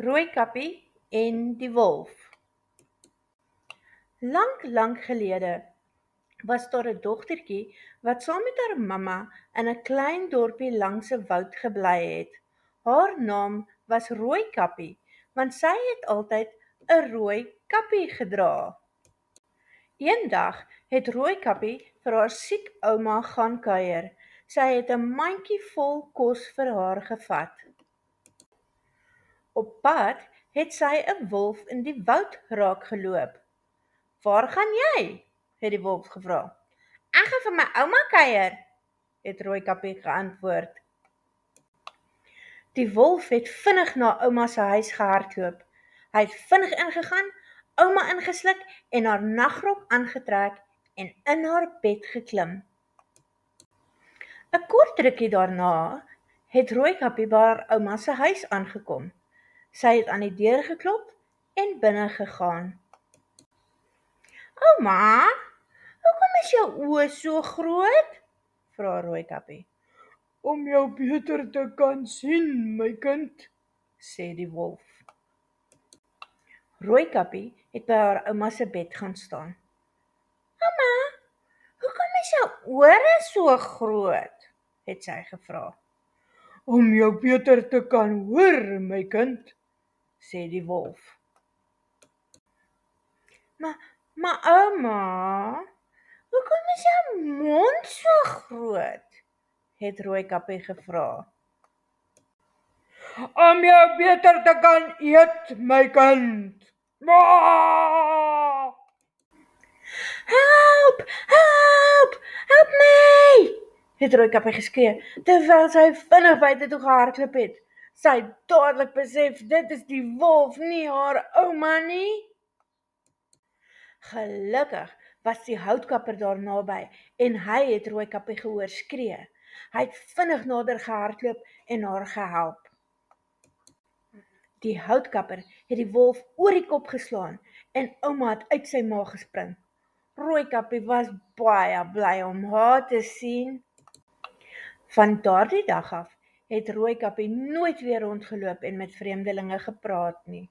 Rooikappie en die wolf. Lang gelede was daar 'n dogtertjie wat saam met haar mamma in 'n klein dorpie langs 'n woud gebly het. Haar naam was Rooikappie, want sy het altyd 'n rooi kappie gedra. Eendag het Rooikappie vir haar siek ouma gaan kuier. Sy het 'n mandjie vol kos vir haar gevat. Op pad het sy 'n wolf in die woud raakgeloop. "Waar gaan jy?" het die wolf gevra. "Ek gaan vir my ouma kuier," het Rooikappie geantwoord. Die wolf het vinnig na ouma se huis gehardloop. Hy het vinnig ingegaan, ouma ingesluk en haar nagrok aangetrek en in haar bed geklim. 'n Kort rukkie daarna het Rooikappie by haar ouma se huis aangekom. Sy het aan die deur geklop en binne gegaan. "Ouma, hoekom is jou oë so groot?" vra Rooikappie. "Om jou beter te kan sien, my kind," sê die wolf. Rooikappie het by haar ouma se bed gaan staan. "Ouma, hoekom is jou ore so groot?" het sy gevra. "Om jou beter te kan hoor, my kind," sê die wolf. Maar ouma, hoekom is jou mond so groot?" het Rooikappie gevra. "Om jou beter te kan eet, my kind." "Help, help, help my," het Rooikappie geskree, terwyl sy vinnig buite toe gehardloop het. Sy het dadelik besef dit is die wolf, nie haar ouma nie. Gelukkig was die houtkapper daar naby en hy het Rooikappie gehoor skree. Hy het vinnig nader gehardloop en haar gehelp. Die houtkapper het die wolf oor die kop geslaan en ouma het uit sy maag gespring. Rooikappie was baie bly om haar te sien. Van daardie dag af het Rooikappie nooit weer rondgeloop en met vreemdelinge gepraat nie.